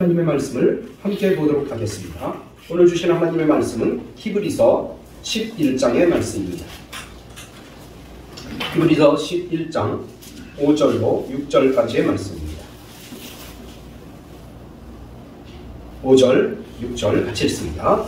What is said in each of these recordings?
하나님의 말씀을 함께 보도록 하겠습니다. 오늘 주신 하나님의 말씀은 히브리서 11장의 말씀입니다. 히브리서 11장 5절로 6절까지의 말씀입니다. 5절, 6절 같이 읽습니다.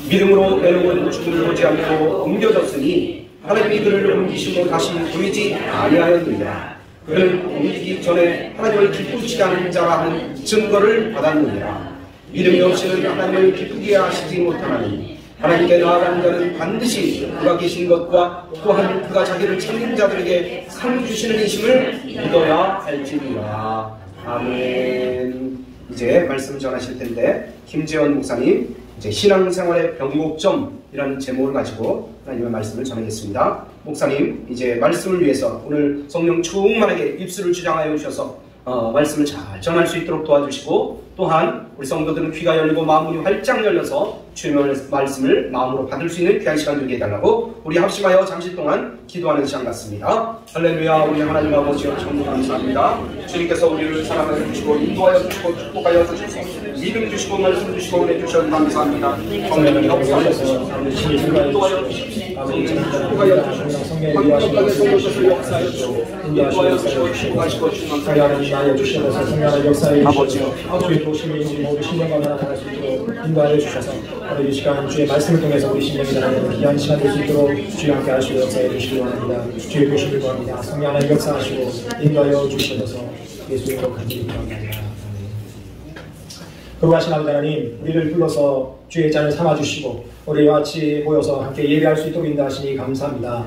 믿음으로 에녹은 죽음을 보지 않고 옮겨졌으니 하나님이 그를 옮기시고 다시 보이지 아니하였느니라. 그는 옮기기 전에 하나님을 기쁘시게 하는 자라 하는 증거를 받았느니라. 믿음이 없이는 하나님을 기쁘게 하시지 못하나니 하나님께 나아가는 자는 반드시 그가 계신 것과 또한 그가 자기를 찾는 자들에게 상 주시는 이심을 믿어야 할지니라. 아멘. 이제 말씀 전하실 텐데 김재원 목사님 이제 신앙생활의 변곡점이라는 제목을 가지고 하나님의 말씀을 전하겠습니다. 목사님 이제 말씀을 위해서 오늘 성령 충만하게 입술을 주장하여 주셔서 말씀을 잘 전할 수 있도록 도와주시고, 또한 우리 성도들은 귀가 열리고 마음이 활짝 열려서 주의 말씀을 마음으로 받을 수 있는 귀한 시간 되게 해달라고 우리 합심하여 잠시 동안 기도하는 시간 같습니다. 할렐루야. 우리 하나님 아버지여 천국 감사합니다. 주님께서 우리를 사랑하여 주시고 인도하여 주시고 축복하여 주시고 믿음 주시고 말씀 주시고 은혜 주셔서 감사합니다. 성령님 역사하여 주시고 인도하여 주시고 축복하여 주시고 방법까지 성도께서 역사하여 주시고 인도하여 주시고 축복하시고 하나님 주시옵소서. 성령의 역사에 아버지여 주의 도심이 모두 신령과 나타날 수 있도록 인도하여 주셔서 오늘 이 시간 주의 말씀을 통해서 우리 신령이 나라는 귀한 시간 될 수 있도록 주의 함께 하시고 역사해 주시기 원합니다. 주의 도심을 구합니다. 성령 하나님 역사하시고 인도하여 주시옵소서. 예수의 이름으로 간절히 기도합니다. 거룩하신 아버지 하나님, 우리를 불러서 주의 잔을 삼아주시고 우리와 같이 모여서 함께 예배할 수 있도록 인도하시니 감사합니다.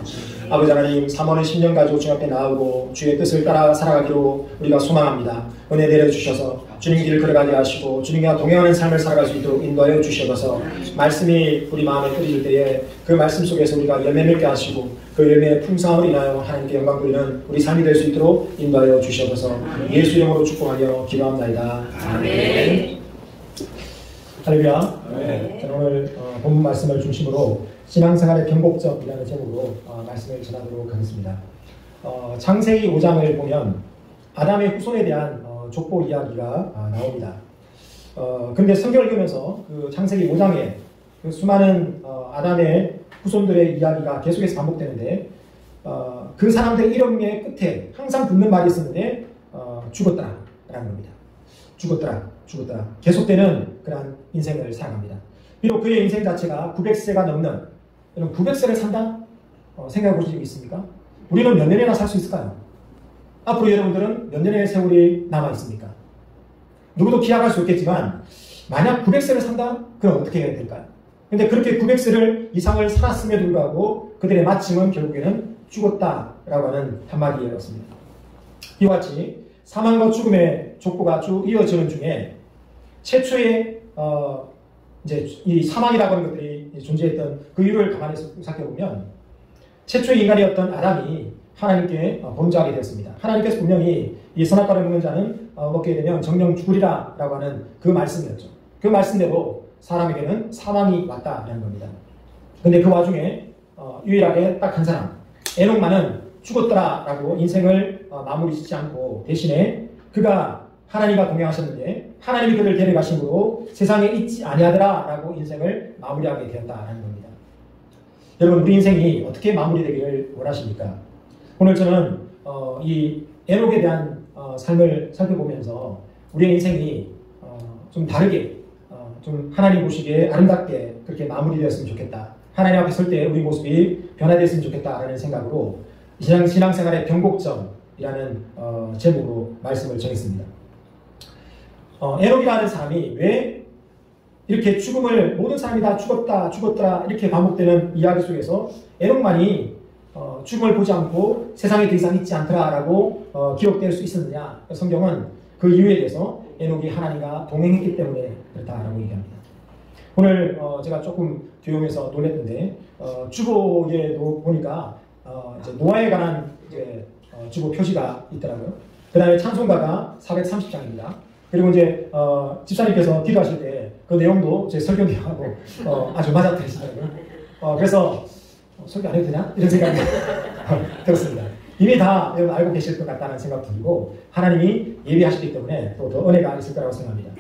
아버지 하나님, 3월의 10년 가지고 주 앞에 나오고 주의 뜻을 따라 살아가기로 우리가 소망합니다. 은혜 내려주셔서 주님 길을 걸어가게 하시고 주님과 동행하는 삶을 살아갈 수 있도록 인도하여 주시옵소서. 말씀이 우리 마음에 끓일 때에 그 말씀 속에서 우리가 열매 맺게 하시고 그 열매의 풍성함을 인하여 하나님께 영광 돌리는 우리 삶이 될 수 있도록 인도하여 주시옵소서. 예수 이름으로 축복하며 기도합니다. 아멘. 할렐루야. 저는 오늘 본문 말씀을 중심으로 신앙생활의 변곡점이라는 제목으로 말씀을 전하도록 하겠습니다. 창세기 5장을 보면 아담의 후손에 대한 족보 이야기가 나옵니다. 그런데 성경을 읽으면서 그 창세기 5장에 그 수많은 아담의 후손들의 이야기가 계속해서 반복되는데 그 사람들의 이름의 끝에 항상 붙는 말이 있었는데 죽었다라는 겁니다. 죽었더라. 계속되는 그런 인생을 살아갑니다. 비록 그의 인생 자체가 900세가 넘는, 여러분 900세를 산다? 생각해 보신 적 있습니까? 우리는 몇 년이나 살 수 있을까요? 앞으로 여러분들은 몇 년의 세월이 남아 있습니까? 누구도 기약할 수 없겠지만 만약 900세를 산다? 그럼 어떻게 해야 될까요? 근데 그렇게 900세를 이상을 살았음에도 불구하고 그들의 마침은 결국에는 죽었다라고 하는 한마디였습니다. 이와 같이 사망과 죽음의 족보가 쭉 이어지는 중에 최초의 이제 이 사망이라고 하는 것들이 존재했던 그 이유를 가만히 살펴보면 최초의 인간이었던 아담이 하나님께 범죄하게 되었습니다. 하나님께서 분명히 이 선악과를 먹는 자는 먹게 되면 정령 죽으리라 라고 하는 그 말씀이었죠. 그 말씀대로 사람에게는 사망이 왔다라는 겁니다. 근데 그 와중에 유일하게 딱 한 사람 에녹만은 죽었더라 라고 인생을 마무리 짓지 않고 대신에 그가 하나님과 동행하셨는데 하나님이 그를 데려가심으로 세상에 있지 아니하더라 라고 인생을 마무리하게 되었다는 겁니다. 여러분, 우리 인생이 어떻게 마무리되기를 원하십니까? 오늘 저는 이 에녹에 대한 삶을 살펴보면서 우리의 인생이 좀 다르게 좀 하나님 보시기에 아름답게 그렇게 마무리되었으면 좋겠다. 하나님 앞에 설 때 우리 모습이 변화되었으면 좋겠다라는 생각으로 신앙생활의 변곡점이라는 제목으로 말씀을 정했습니다. 에녹이라는 사람이 왜 이렇게 죽음을 모든 사람이 다 죽었더라 이렇게 반복되는 이야기 속에서 에녹만이 죽음을 보지 않고 세상에 더 이상 있지 않더라라고 기록될 수 있었느냐? 성경은 그 이유에 대해서 에녹이 하나님과 동행했기 때문에 그렇다라고 얘기합니다. 오늘 제가 조금 교용해서 놀랐는데 주보에 보니까 이제 노아에 관한 이제 주보 표시가 있더라고요. 그 다음에 찬송가가 430장입니다. 그리고 이제 집사님께서 기도하실 때 그 내용도 제 설교 내용하고 아주 맞아떨어지더라고요. 그래서 설교 안 해도 되냐? 이런 생각이 들었습니다. 이미 다 여러분 알고 계실 것 같다는 생각 들고 하나님이 예비하셨기 때문에 또 더 은혜가 있을 거라고 생각합니다.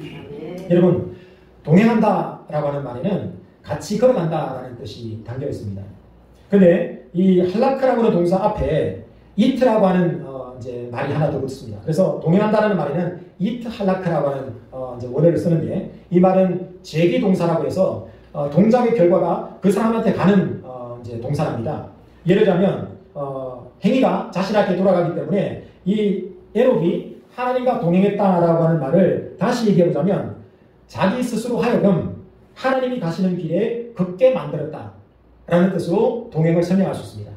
여러분, 동행한다라고 하는 말에는 같이 걸어간다라는 뜻이 담겨 있습니다. 근데 이 할라크라고 하는 동사 앞에 이트라고 하는 이제 말이 하나 더 붙습니다. 그래서 동행한다라는 말에는 이트 할라크라고 하는 이제 원어를 쓰는데, 이 말은 제기 동사라고 해서 동작의 결과가 그 사람한테 가는 이제 동사랍니다. 예를 들자면 행위가 자신한테 돌아가기 때문에 이 에녹이 하나님과 동행했다라고 하는 말을 다시 얘기해 보자면, 자기 스스로 하여금 하나님이 가시는 길에 걷게 만들었다 라는 뜻으로 동행을 설명할 수 있습니다.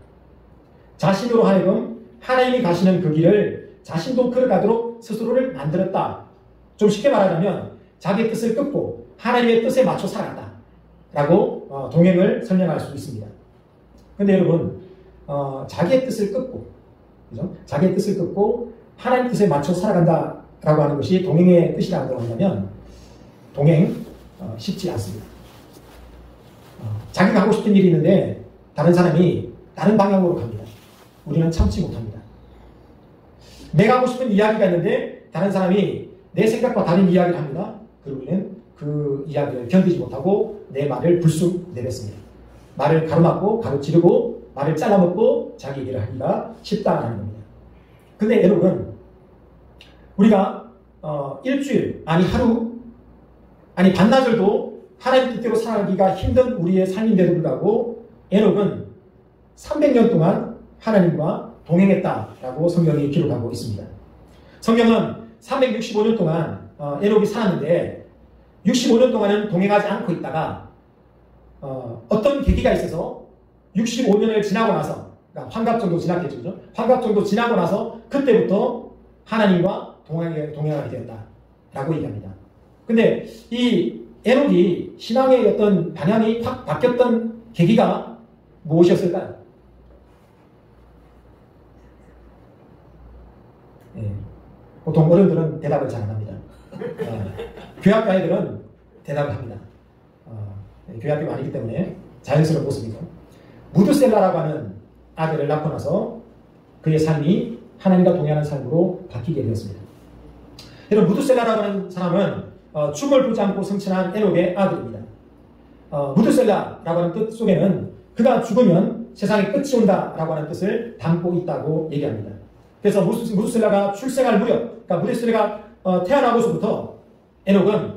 자신으로 하여금 하나님이 가시는 그 길을 자신도 걸어가도록 스스로를 만들었다. 좀 쉽게 말하자면 자기의 뜻을 끊고 하나님의 뜻에 맞춰 살아갔다 라고 동행을 설명할 수 있습니다. 근데 여러분, 자기의 뜻을 끊고, 그죠? 자기의 뜻을 끊고 하나님 뜻에 맞춰 살아간다 라고 하는 것이 동행의 뜻이라고 한다면, 동행 쉽지 않습니다. 자기가 하고 싶은 일이 있는데 다른 사람이 다른 방향으로 갑니다. 우리는 참지 못합니다. 내가 하고 싶은 이야기가 있는데 다른 사람이 내 생각과 다른 이야기를 합니다. 그리고 우리는 그 이야기를 견디지 못하고 내 말을 불쑥 내뱉습니다. 말을 가로막고 가로지르고 말을 잘라먹고 자기 얘기를 하기가 쉽다라는 겁니다. 근데 에녹은 우리가 일주일, 아니 하루, 아니 반나절도 하나님 뜻대로 살아가기가 힘든 우리의 삶인데도 불구하고 에녹은 300년 동안 하나님과 동행했다라고 성경이 기록하고 있습니다. 성경은 365년 동안 에녹이 살았는데 65년 동안은 동행하지 않고 있다가 어떤 계기가 있어서 65년을 지나고 나서, 그러니까 환갑 정도 지났겠죠. 환갑 정도 지나고 나서 그때부터 하나님과 동행하게 되었다라고 얘기합니다. 근데 이 에녹이 신앙의 어떤 방향이 확 바뀌었던 계기가 무엇이었을까요? 보통 어른들은 대답을 잘 안 합니다. 교학교 아이들은 대답을 합니다. 교학교가 아니기 때문에 자연스러운 모습이죠. 무드셀라라고 하는 아들을 낳고 나서 그의 삶이 하나님과 동행하는 삶으로 바뀌게 되었습니다. 여러분, 무드셀라라고 하는 사람은 죽음을 보지 않고 성천한 에녹의 아들입니다. 무드셀라라고 하는 뜻 속에는 그가 죽으면 세상에 끝이 온다라고 하는 뜻을 담고 있다고 얘기합니다. 그래서 무드셀라가 출생할 무렵, 그러니까 무드셀라가 태어나고서부터 에녹은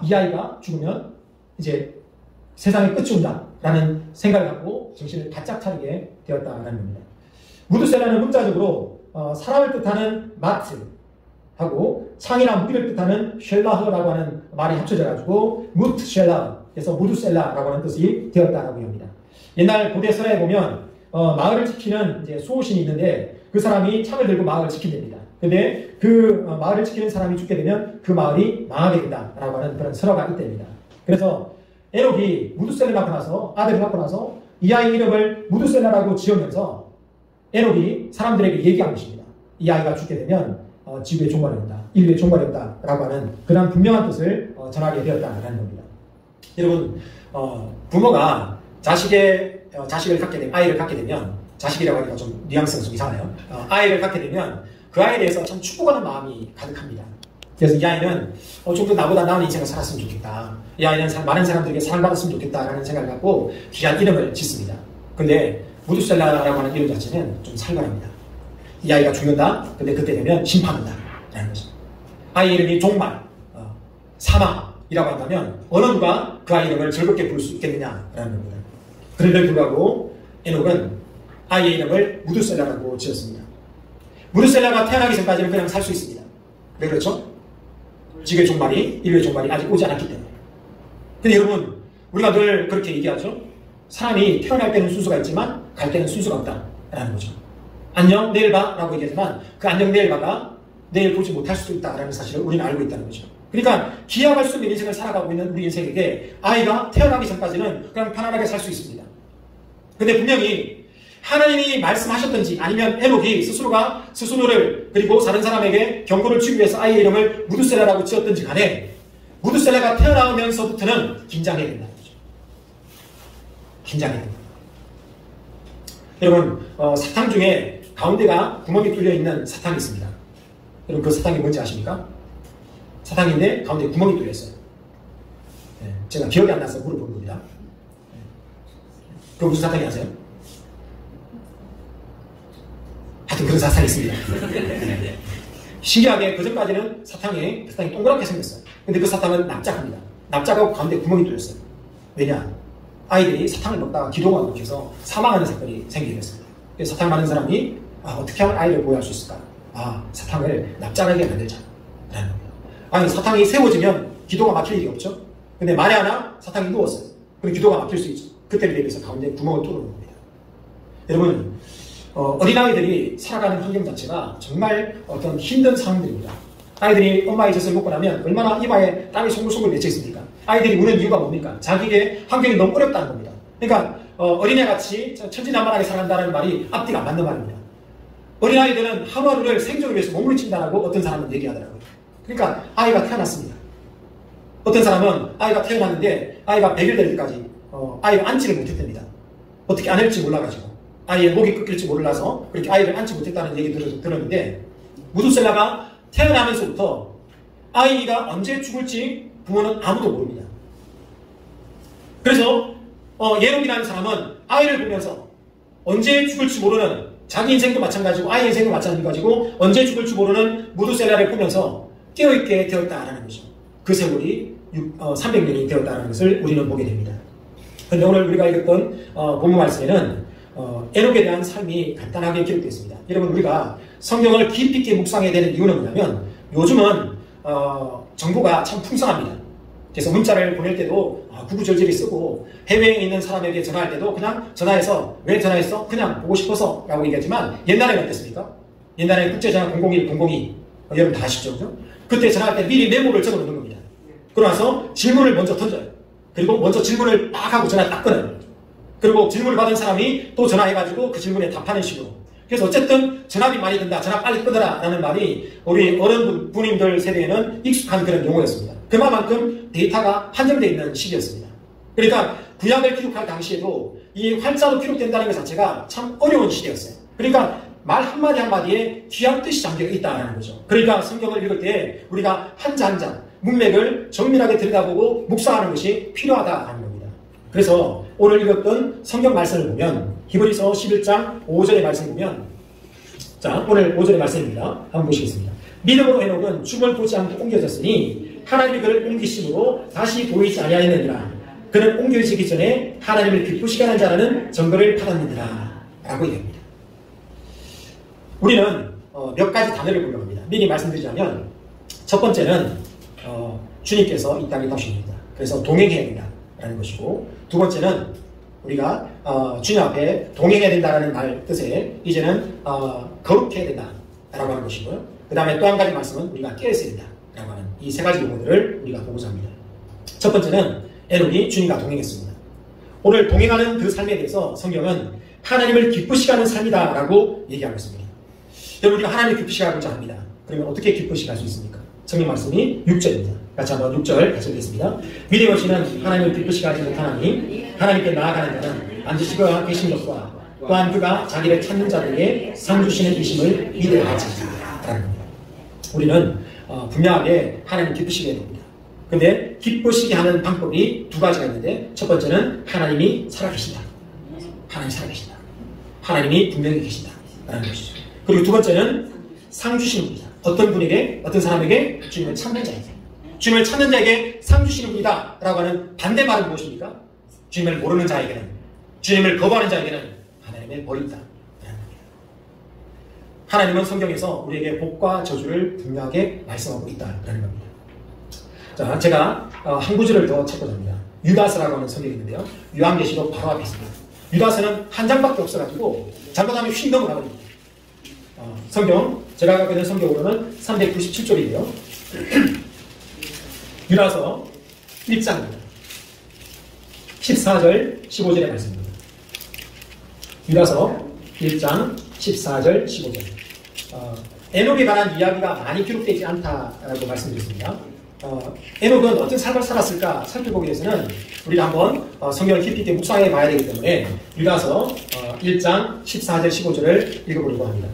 이 아이가 죽으면 이제 세상에 끝이 온다라는 생각을 갖고 정신을 바짝 차리게 되었다라는 겁니다. 무드셀라는 문자적으로 사람을 뜻하는 마트하고 창이나 무기를 뜻하는 쉘라흐라고 하는 말이 합쳐져가지고 무트쉘라, 그래서 무드셀라라고 하는 뜻이 되었다라고 합니다. 옛날 고대 설화에 보면 마을을 지키는 이제 수호신이 있는데 그 사람이 창을 들고 마을을 지킨답니다. 근데 그 마을을 지키는 사람이 죽게 되면 그 마을이 망하게 된다라고 하는 그런 설화가 있답니다. 그래서 에녹이 무드셀라를 낳고 나서, 아들을 낳고 나서 이 아이 이름을 무드셀라라고 지으면서 에녹이 사람들에게 얘기한 것입니다. 이 아이가 죽게 되면 지구의 종말이 온다, 인류의 종말이 온다 라고 하는 그런 분명한 뜻을 전하게 되었다라는 겁니다. 여러분, 부모가 자식을 갖게 되면, 아이를 갖게 되면, 자식이라고 하니까 좀 뉘앙스가 좀 이상하네요. 아이를 갖게 되면 그 아이에 대해서 참 축복하는 마음이 가득합니다. 그래서 이 아이는 좀 더 나보다 나은 인생을 살았으면 좋겠다, 이 아이는 많은 사람들에게 사랑받았으면 좋겠다라는 생각을 갖고 귀한 이름을 짓습니다. 근데 무드셀라라고 하는 이름 자체는 좀 살벌합니다. 이 아이가 죽는다, 근데 그때 되면 심판한다 라는 거죠. 아이 이름이 종말, 사망이라고 한다면 어느 누가 그 아이 이름을 즐겁게 부를 수 있겠느냐라는 겁니다. 그런데도 불구하고 에녹은 아이의 이름을 무드셀라라고 지었습니다. 무드셀라가 태어나기 전까지는 그냥 살 수 있습니다. 왜 그렇죠? 지구의 종말이, 인류의 종말이 아직 오지 않았기 때문에. 근데 여러분, 우리가 늘 그렇게 얘기하죠. 사람이 태어날 때는 순수가 있지만 갈 때는 순수가 없다라는 거죠. 안녕 내일 봐 라고 얘기하지만 그 안녕 내일 봐가 내일 보지 못할 수도 있다라는 사실을 우리는 알고 있다는 거죠. 그러니까 기약할 수 있는 인생을 살아가고 있는 우리 인생에게 아이가 태어나기 전까지는 그냥 편안하게 살 수 있습니다. 근데 분명히 하나님이 말씀하셨든지 아니면 에녹이 스스로를 그리고 다른 사람에게 경고를 주기 위해서 아이의 이름을 무드셀라라고 지었든지 간에 무드셀라가 태어나면서부터는 긴장해야 된다는 거죠. 긴장해야 된다. 여러분, 사탕 중에 가운데가 구멍이 뚫려 있는 사탕이 있습니다. 여러분, 그 사탕이 뭔지 아십니까? 사탕인데 가운데 구멍이 뚫려 있어요. 제가 기억이 안 나서 물어보는 겁니다. 그 무슨 사탕이 아세요? 하여튼 그런 사탕이 있습니다. 신기하게 그전까지는 사탕이 동그랗게 생겼어요. 근데 그 사탕은 납작합니다. 납작하고 가운데 구멍이 뚫렸어요. 왜냐? 아이들이 사탕을 먹다가 기도가 막혀서 사망하는 사건이 생기게 됐습니다. 그래서 사탕 많은 사람이 어떻게 하면 아이를 보호할 수 있을까? 사탕을 납작하게 만들자 라는 겁니다. 아니, 사탕이 세워지면 기도가 막힐 일이 없죠. 근데 만에 하나 사탕이 누웠어요. 그럼 기도가 막힐 수 있죠. 그때를 대비해서 가운데 구멍을 뚫는 겁니다. 여러분, 어린아이들이 살아가는 환경 자체가 정말 어떤 힘든 상황들입니다. 아이들이 엄마의 젖을 먹고 나면 얼마나 이마에 땀이 송글송글 맺혀 있습니까? 아이들이 우는 이유가 뭡니까? 자기의 환경이 너무 어렵다는 겁니다. 그러니까 어린애같이 천진난만하게 살아간다는 말이 앞뒤가 안 맞는 말입니다. 어린아이들은 하루하루를 생존을 위해서 몸부림친다라고 어떤 사람은 얘기하더라고요. 그러니까 아이가 태어났습니다. 어떤 사람은 아이가 태어났는데 아이가 100일 될 때까지 아이가 안지를 못했답니다. 어떻게 안을지 몰라가지고 아이의 목이 꺾일지 몰라서 그렇게 아이를 안지 못했다는 얘기 들었는데, 무두셀라가 태어나면서부터 아이가 언제 죽을지 부모는 아무도 모릅니다. 그래서 예록이라는 사람은 아이를 보면서 언제 죽을지 모르는, 자기 인생도 마찬가지고 아이 인생도 마찬가지고 언제 죽을지 모르는 무두셀라를 보면서 깨어있게 되었다라는 거죠. 그 세월이 300년이 되었다는 것을 우리는 보게 됩니다. 그런데 오늘 우리가 읽었던 본문 말씀에는 에녹에 대한 삶이 간단하게 기록되어 있습니다. 여러분, 우리가 성경을 깊이 있게 묵상해야 되는 이유는 뭐냐면, 요즘은 정보가 참 풍성합니다. 그래서 문자를 보낼 때도 구구절절히 쓰고, 해외에 있는 사람에게 전화할 때도 그냥 전화해서 왜 전화했어? 그냥 보고 싶어서 라고 얘기하지만, 옛날에는 어땠습니까? 옛날에 국제전화 001, 002 여러분 다 아시죠? 그죠? 그때 전화할 때 미리 메모를 적어 놓는 겁니다. 그러나서 질문을 먼저 던져요. 그리고 먼저 질문을 딱 하고 전화 딱 끊어요. 그리고 질문을 받은 사람이 또 전화해가지고 그 질문에 답하는 식으로. 그래서 어쨌든 전압이 많이 든다, 전화 빨리 끊어라 라는 말이 우리 어른부님들 세대에는 익숙한 그런 용어였습니다. 그만큼 데이터가 한정되어 있는 시기였습니다. 그러니까 구약을 기록할 당시에도 이 활자로 기록된다는 것 자체가 참 어려운 시대였어요. 그러니까 말 한마디 한마디에 귀한 뜻이 담겨 있다는 거죠. 그러니까 성경을 읽을 때 우리가 한자 한자 문맥을 정밀하게 들여다보고 묵상하는 것이 필요하다는 겁니다. 그래서 오늘 읽었던 성경 말씀을 보면, 히브리서 11장 5절의 말씀 보면, 자, 오늘 5절의 말씀입니다. 한번 보시겠습니다. 믿음으로 에녹은 죽음을 보지 않고 옮겨졌으니 하나님이 그를 옮기심으로 다시 보이지 아니하였느니라. 그는 옮겨지기 전에 하나님을 기쁘시게 하는 자라는 증거를 받았느니라 라고 얘기합니다. 우리는 몇 가지 단어를 공유합니다. 미리 말씀드리자면, 첫 번째는 주님께서 이 땅에 나오십니다. 그래서 동행해야 된다라는 것이고, 두 번째는 우리가 주님 앞에 동행해야 된다는 말 뜻에 이제는 거룩해야 된다라고 하는 것이고요. 그 다음에 또 한 가지 말씀은 우리가 깨어있어야 된다라고 하는 이 세 가지 용어들을 우리가 보고자 합니다. 첫 번째는 에녹이 주님과 동행했습니다. 오늘 동행하는 그 삶에 대해서 성경은 하나님을 기쁘시게 하는 삶이다라고 얘기하고 있습니다. 여러분, 우리가 하나님을 기쁘시게 하고자 합니다. 그러면 어떻게 기쁘시게 할 수 있습니까? 성경 말씀이 6절입니다. 같이 한번 6절 같이 읽겠습니다. 믿음 없이는 하나님을 기쁘시게 하지 못하나니 하나님께 나아가는 자는 반드시 그가 계신 것과 또한 그가 자기를 찾는 자들에게 상 주시는 이심을 믿어야 하지 라는 겁니다. 우리는 분명하게 하나님 기쁘시게 해야 됩니다. 근데 기쁘시게 하는 방법이 두 가지가 있는데, 첫 번째는 하나님이 살아계신다. 하나님이 살아계신다. 하나님이 분명히 계신다 라는 것이죠. 그리고 두 번째는 상 주시는 분이다. 어떤 분에게, 어떤 사람에게? 주님을 찾는 자에게. 주님을 찾는 자에게 상 주시는 분이다 라고 하는 반대말은 무엇입니까? 주님을 모르는 자에게는, 주님을 거부하는 자에게는 하나님의 벌이다 라는 겁니다. 하나님은 성경에서 우리에게 복과 저주를 분명하게 말씀하고 있다라는 겁니다. 자, 제가 한 구절을 더 찾고자 합니다. 유다서라고 하는 성경이 있는데요. 요한계시록 바로 앞에 있습니다. 유다서는 한 장밖에 없어가지고 잘못하면 휙 넘어가버립니다. 성경, 제가 갖고 있는 성경으로는 397쪽인데요. 유다서 1장입니다. 14절, 15절의 말씀입니다. 유다서 1장 14절, 15절. 에녹에 관한 이야기가 많이 기록되지 않다라고 말씀드렸습니다. 에녹은 어떤 삶을 살았을까 살펴보기 위해서는 우리가 한번 성경을 깊이 있게 묵상해 봐야 되기 때문에 유다서 1장 14절, 15절을 읽어보려고 합니다.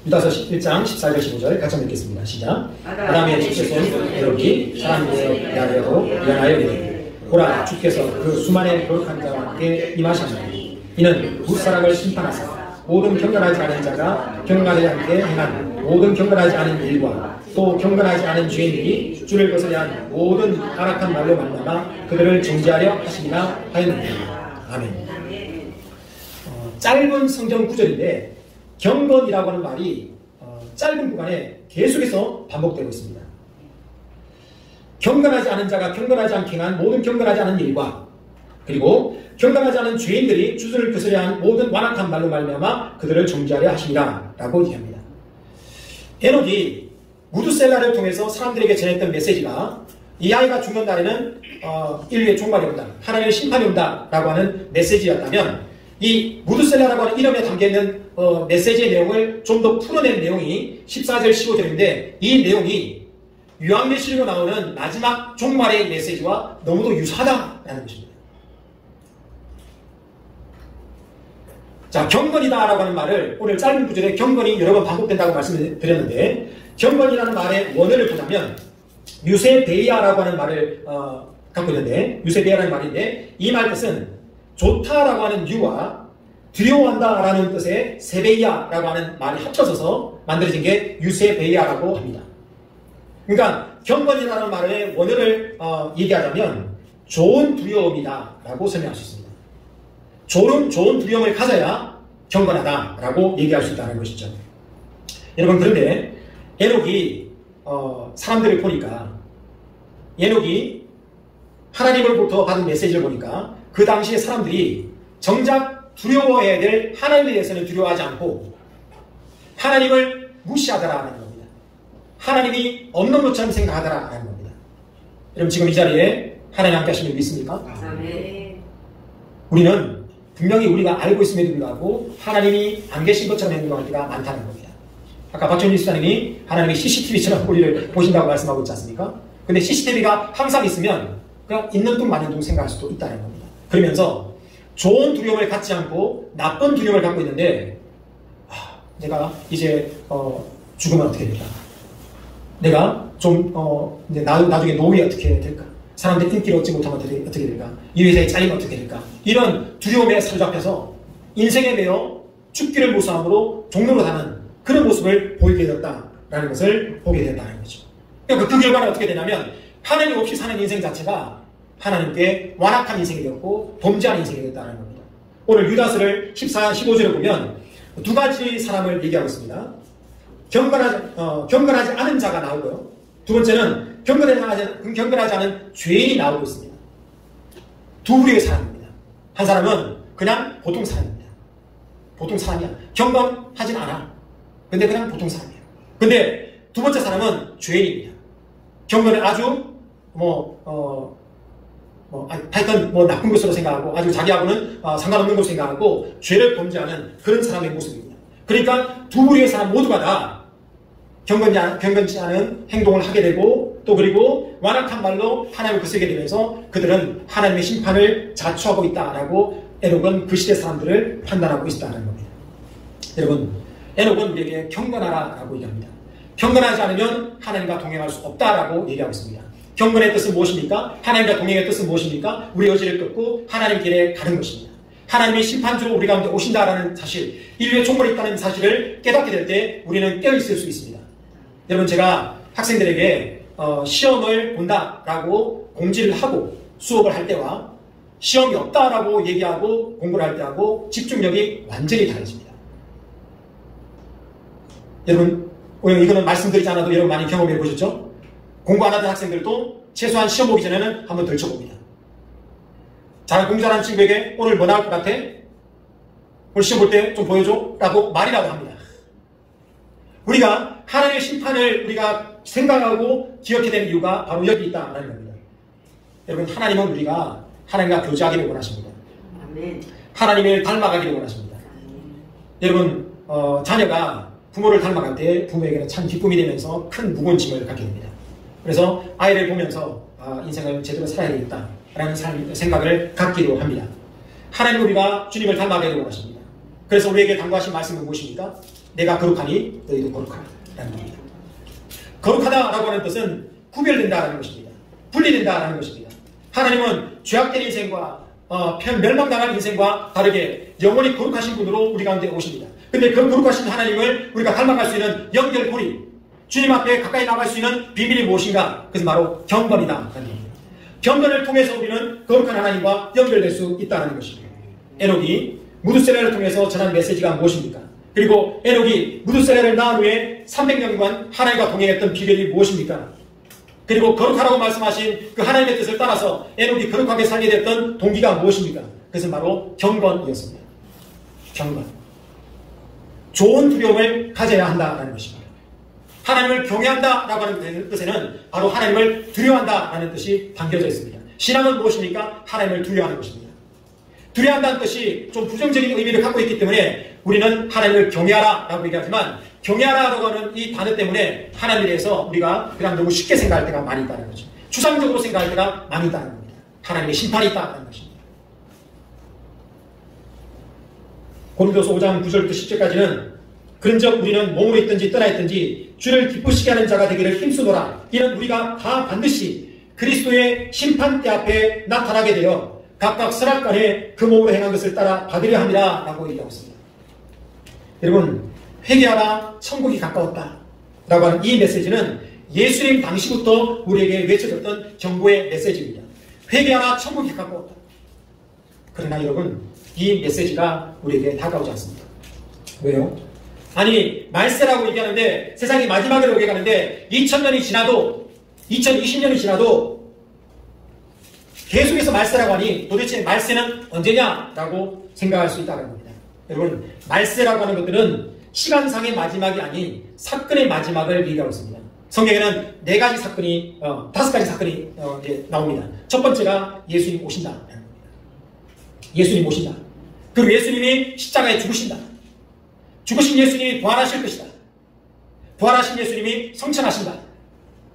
유다서 1장 14절 15절 같이 한번 읽겠습니다. 시작. 아담의 첫째손 에녹이 사람이 되어 야레로 일어나여 이르되 보라 주께서 그 수많은 거룩한 자와 함께 임하셨나니 이는 무사랑을 심판하사 모든 경건하지 않은 자가 경건하지 않게 행한 모든 경건하지 않은 일과 또 경건하지 않은 죄인들이 주를 거스려 한 모든 가락한 말로 말미암아 그들을 정죄하려 하시리라 하였느니라. 아멘. 짧은 성경 구절인데 경건이라고 하는 말이 짧은 구간에 계속해서 반복되고 있습니다. 경건하지 않은 자가 경건하지 않게 한 모든 경건하지 않은 일과 그리고 경건하지 않은 죄인들이 주를 거스려 한 모든 완악한 말로 말미암아 그들을 정죄하려 하시리라 라고 얘기합니다. 에녹이 무드셀라를 통해서 사람들에게 전했던 메시지가 이 아이가 죽는 날에는 인류의 종말이 온다, 하나님의 심판이 온다 라고 하는 메시지였다면 이 무드셀라라고 하는 이름에 담겨있는 메시지의 내용을 좀 더 풀어낸 내용이 14절 15절인데 이 내용이 요한계시록에 나오는 마지막 종말의 메시지와 너무도 유사하다라는 것입니다. 자, 경건이다라고 하는 말을 오늘 짧은 구절에 경건이 여러 번 반복된다고 말씀을 드렸는데 경건이라는 말의 원어를 보자면 유세베이아라고 하는 말을 갖고 있는데 유세베이아라는 말인데 이 말 뜻은 좋다라고 하는 유와 두려워한다라는 뜻의 세베이아라고 하는 말이 합쳐져서 만들어진 게 유세베이아라고 합니다. 그러니까 경건이라는 말의 원어를 얘기하자면 좋은 두려움이다라고 설명할 수 있습니다. 좋은 두려움을 가져야 경건하다라고 얘기할 수 있다는 것이죠. 여러분 그런데 에녹이 사람들을 보니까 에녹이 하나님으로부터 받은 메시지를 보니까 그 당시에 사람들이 정작 두려워해야 될 하나님에 대해서는 두려워하지 않고 하나님을 무시하더라는 겁니다. 하나님이 없는 것처럼 생각하더라는 겁니다. 여러분 지금 이 자리에 하나님 함께 하시는 분 있습니까? 아멘. 우리는 분명히 우리가 알고 있음에도 불구하고 하나님이 안 계신 것처럼 행동할 때가 많다는 겁니다. 아까 박정희 집사님이 하나님이 CCTV처럼 우리를 보신다고 말씀하고 있지 않습니까? 근데 CCTV가 항상 있으면 그냥 있는 둥 마는 둥 생각할 수도 있다는 겁니다. 그러면서 좋은 두려움을 갖지 않고 나쁜 두려움을 갖고 있는데 내가 이제 죽으면 어떻게 될까? 내가 좀 나중에 노후에 어떻게 될까? 사람들이 인기를 얻지 못하면 어떻게 될까? 이 회사에 잘리면 어떻게 될까? 이런 두려움에 사로잡혀서 인생에 매여 죽기를 무서함으로 종로로 가는 그런 모습을 보이게 되었다라는 것을 보게 되었다는 거죠. 그러니까 그 결과는 어떻게 되냐면 하나님 없이 사는 인생 자체가 하나님께 완악한 인생이 되었고 범죄한 인생이 되었다는 겁니다. 오늘 유다서를 14, 15절에 보면 두 가지 사람을 얘기하고 있습니다. 경건하지 않은 자가 나오고요. 두 번째는 경건하지 않은 죄인이 나오고 있습니다. 두 부류의 사람입니다. 한 사람은 그냥 보통 사람입니다. 보통 사람이야. 경건하진 않아. 근데 그냥 보통 사람이에요. 근데 두 번째 사람은 죄인입니다. 경건을 아주 하여튼 나쁜 것으로 생각하고 아주 자기하고는 상관없는 것으로 생각하고 죄를 범죄하는 그런 사람의 모습입니다. 그러니까 두 부류의 사람 모두가 다 경건치 않은 행동을 하게 되고 또 그리고 완악한 말로 하나님을 거스르게 되면서 그들은 하나님의 심판을 자초하고 있다라고 에녹은 그 시대 사람들을 판단하고 있다는 겁니다. 여러분 에녹은 우리에게 경건하라라고 얘기합니다. 경건하지 않으면 하나님과 동행할 수 없다라고 얘기하고 있습니다. 경건의 뜻은 무엇입니까? 하나님과 동행의 뜻은 무엇입니까? 우리 의지를 끊고 하나님 길에 가는 것입니다. 하나님의 심판주로 우리 가운데 오신다라는 사실, 인류의 종말이 있다는 사실을 깨닫게 될 때 우리는 깨어있을 수 있습니다. 여러분 제가 학생들에게 시험을 본다라고 공지를 하고 수업을 할 때와 시험이 없다라고 얘기하고 공부를 할 때하고 집중력이 완전히 다르집니다. 여러분 이거는 말씀드리지 않아도 여러분 많이 경험해 보셨죠? 공부 안 하던 학생들도 최소한 시험 보기 전에는 한번 덜 쳐봅니다. 공부 잘하는 친구에게 오늘 뭐 나올 것 같아? 오늘 시험 볼 때 좀 보여줘? 라고 말이라고 합니다. 우리가 하나님의 심판을 우리가 생각하고 기억해야 되는 이유가 바로 여기 있다는 겁니다. 여러분 하나님은 우리가 하나님과 교제하기를 원하십니다. 하나님을 닮아가기를 원하십니다. 여러분 자녀가 부모를 닮아갈 때 부모에게는 참 기쁨이 되면서 큰 무거운 짐을 갖게 됩니다. 그래서 아이를 보면서 인생을 제대로 살아야겠다라는 생각을 갖기도 합니다. 하나님 우리가 주님을 닮아가기를 원하십니다. 그래서 우리에게 당부하신 말씀은 무엇입니까? 내가 거룩하니 너희도 거룩하라 라는 겁니다. 거룩하다라고 하는 뜻은 구별된다라는 것입니다. 분리된다라는 것입니다. 하나님은 죄악된 인생과 멸망당한 인생과 다르게 영원히 거룩하신 분으로 우리 가운데 오십니다. 근데 그 거룩하신 하나님을 우리가 닮아갈 수 있는 연결고리, 주님 앞에 가까이 나갈 수 있는 비밀이 무엇인가? 그것은 바로 경건이다. 경건을 통해서 우리는 거룩한 하나님과 연결될 수 있다는 것입니다. 에녹이 무두셀라를 통해서 전한 메시지가 무엇입니까? 그리고 에녹이 무두셀라를 낳은 후에 300년간 하나님과 동행했던 비결이 무엇입니까? 그리고 거룩하라고 말씀하신 그 하나님의 뜻을 따라서 에녹이 거룩하게 살게 됐던 동기가 무엇입니까? 그것은 바로 경건이었습니다. 경건. 좋은 두려움을 가져야 한다는 것입니다. 하나님을 경외한다라고 하는 뜻에는 바로 하나님을 두려워한다라는 뜻이 담겨져 있습니다. 신앙은 무엇입니까? 하나님을 두려워하는 것입니다. 두려워한다는 뜻이 좀 부정적인 의미를 갖고 있기 때문에 우리는 하나님을 경외하라라고 얘기하지만 경외하라라고 하는 이 단어 때문에 하나님에 대해서 우리가 그냥 너무 쉽게 생각할 때가 많이 있다는 거죠. 추상적으로 생각할 때가 많이 있다는 겁니다. 하나님의 심판이 있다는 것입니다. 고린도서 5장 9절부터 10절까지는 그런즉 우리는 몸으로 있든지 떠나 있든지 주를 기쁘시게 하는 자가 되기를 힘쓰노라. 이는 우리가 다 반드시 그리스도의 심판대 앞에 나타나게 되어 각각 선악간에 그 몸으로 행한 것을 따라 받으려 합니다. 라고 얘기하고 있습니다. 여러분, 회개하라 천국이 가까웠다 라고 하는 이 메시지는 예수님 당시부터 우리에게 외쳐졌던 경고의 메시지입니다. 회개하라 천국이 가까웠다. 그러나 여러분, 이 메시지가 우리에게 다가오지 않습니다. 왜요? 아니, 말세라고 얘기하는데 세상이 마지막이라고 얘기하는데 2000년이 지나도 2020년이 지나도 계속해서 말세라고 하니 도대체 말세는 언제냐라고 생각할 수 있다는 겁니다. 여러분, 말세라고 하는 것들은 시간상의 마지막이 아닌 사건의 마지막을 얘기하고 있습니다. 성경에는 4가지 사건이 5가지 사건이 이제 나옵니다. 첫 번째가 예수님 오신다. 예수님 오신다. 그리고 예수님이 십자가에 죽으신다. 죽으신 예수님이 부활하실 것이다. 부활하신 예수님이 성천하신다.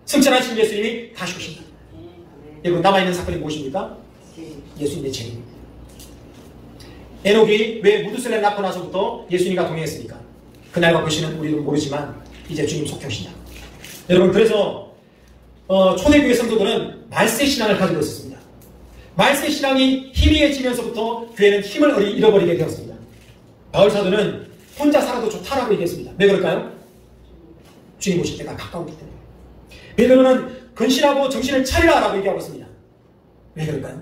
성천하신 예수님이 다시 오신다. 여러분, 남아있는 사건이 무엇입니까? 예수님의 재림입니다. 에녹이 왜 무두셀라를 낳고 나서부터 예수님과 동행했습니까? 그날과 그 시는 우리도 모르지만 이제 주님 속해 오신다. 여러분, 그래서 초대교회 성도들은 말세 신앙을 가지고 있었습니다. 말세 신앙이 희미해지면서부터 교회는 힘을 잃어버리게 되었습니다. 바울 사도는 혼자 살아도 좋다라고 얘기했습니다. 왜 그럴까요? 주님 오실 때가 가까우기 때문에. 베드로는 근신하고 정신을 차리라 라고 얘기하고 있습니다. 왜 그럴까요?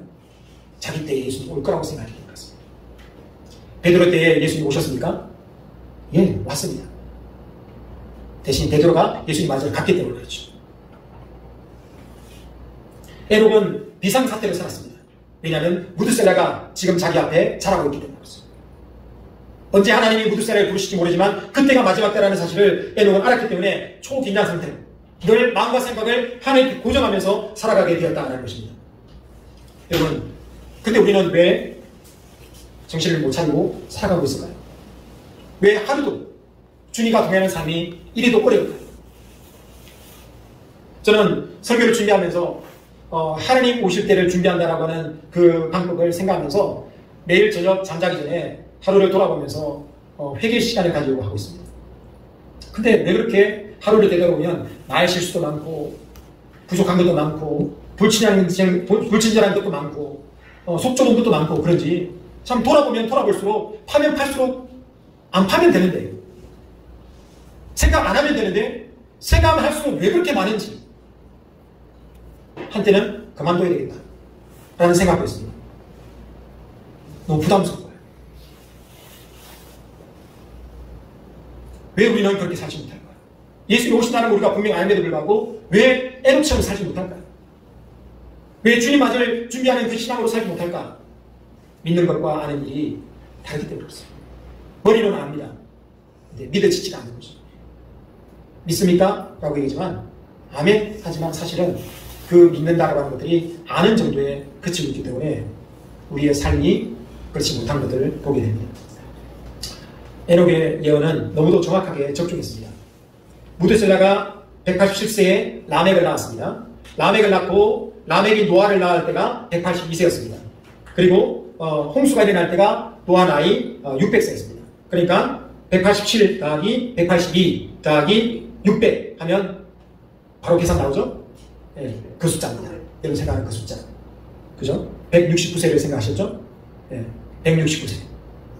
자기 때에 예수님 올 거라고 생각하기 때문에 그렇습니다. 베드로 때에 예수님 오셨습니까? 예, 왔습니다. 대신 베드로가 예수님 맞으러 갔기 때문에 그렇죠. 에녹은 비상사태로 살았습니다. 왜냐하면 무두셀라가 지금 자기 앞에 자라고 있기 때문에 그렇습니다. 언제 하나님이 무두셀라를 부르실지 모르지만 그때가 마지막 때라는 사실을 에녹은 알았기 때문에 초긴장 상태로 늘 마음과 생각을 하나님께 고정하면서 살아가게 되었다는 것입니다. 여러분, 근데 우리는 왜 정신을 못 차리고 살아가고 있을까요? 왜 하루도 주님과 동행하는 삶이 이리도 어려울까요? 저는 설교를 준비하면서 하나님 오실 때를 준비한다라고 하는 그 방법을 생각하면서 매일 저녁 잠자기 전에 하루를 돌아보면서 회개 시간을 가지려고 하고 있습니다. 근데 왜 그렇게 하루를 되돌아보면 나의 실수도 많고 부족한 것도 많고 불친절한 것도 많고 속 좁은 것도 많고 그런지 참 돌아보면 돌아볼수록 파면 팔수록 안 파면 되는데 생각 안 하면 되는데 생각을 할수록 왜 그렇게 많은지 한때는 그만둬야 되겠다 라는 생각도 했습니다. 너무 부담스러워요. 왜 우리는 그렇게 살지 못할까요? 예수님이 오신다는 걸 우리가 분명히 알면도 불구하고 왜 에녹처럼 살지 못할까요? 왜 주님 맞을 준비하는 그 신앙으로 살지 못할까? 믿는 것과 아는 일이 다르기 때문에 그렇습니다. 머리로는 압니다. 근데 믿어지지가 않는 거죠. 믿습니까? 라고 얘기하지만 아멘 하지만 사실은 그 믿는다라고 하는 것들이 아는 정도에 그치고 있기 때문에 우리의 삶이 그렇지 못한 것들을 보게 됩니다. 에녹의 예언은 너무도 정확하게 적중했습니다. 무두셀라가 187세에 라멕을 낳았습니다. 라멕을 낳고 라멕이 노아를 낳을 때가 182세였습니다. 그리고 홍수가 일어날 때가 노아 나이 600세였습니다. 그러니까 187 더하기 182 더하기 600 하면 바로 계산 나오죠? 네, 그 숫자입니다. 여러분 생각하는 그 숫자. 그죠? 169세를 생각하셨죠? 예, 169세.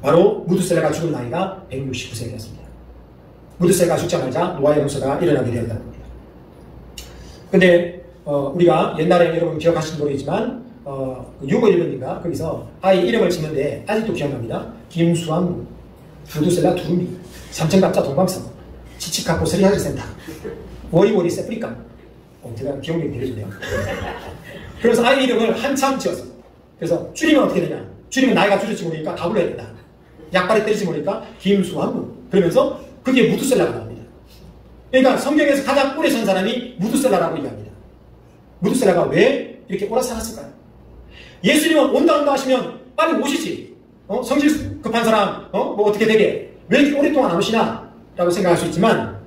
바로 무두셀라가 죽은 나이가 169세였습니다. 무두셀라가 죽자마자 노아의 홍수가 일어나게 되었다는 겁니다. 근데 우리가 옛날에 여러분 기억하시는 모르겠지만 유고 1번인가 거기서 아이 이름을 짓는데 아직도 기억납니다. 김수환, 무두셀라 두루미, 삼천갑자 동방섬, 치치카포 서리하늘센터, 워리워리 세프리카. 제가 기억력이 되게 좋네요. 그래서 아이 이름을 한참 지었어요. 그래서 줄이면 어떻게 되냐? 줄이면 나이가 줄일지 모르니까 다 불러야 된다. 약발에 때리지 모르니까 김수환. 그러면서 그게 무두셀라가 나옵니다. 그러니까 성경에서 가장 오래 산 사람이 무두셀라라고 얘기합니다. 무두셀라가 왜 이렇게 오래 살았을까요? 예수님은 온다 하시면 빨리 오시지. 성질 급한 사람, 뭐 어떻게 되게 왜 이렇게 오랫동안 안 오시나? 라고 생각할 수 있지만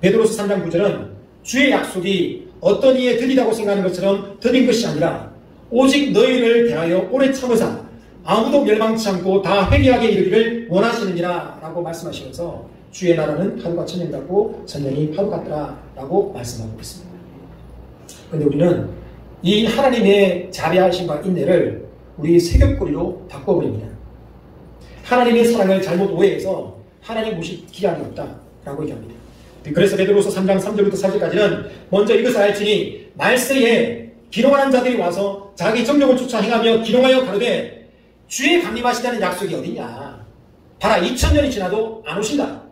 베드로서 3장 9절은 주의 약속이 어떤 이에 드리다고 생각하는 것처럼 드린 것이 아니라 오직 너희를 대하여 오래 참으사 아무도 멸망치 않고 다 회개하게 이르기를 원하시느니라 라고 말씀하시면서 주의 나라는 하루가 천년 같고 천년이 하루 같더라 라고 말씀하고 있습니다. 그런데 우리는 이 하나님의 자비하심과 인내를 우리 세격거리로 바꿔버립니다. 하나님의 사랑을 잘못 오해해서 하나님 무시 기한이 없다 라고 얘기합니다. 그래서 베드로서 3장 3절부터 4절까지는 먼저 이것을 알지니 말세에 기롱하는 자들이 와서 자기 정욕을 쫓아 행하며 기롱하여 가로되 주의 강림하시다는 약속이 어디냐. 봐라 2000년이 지나도 안 오신다.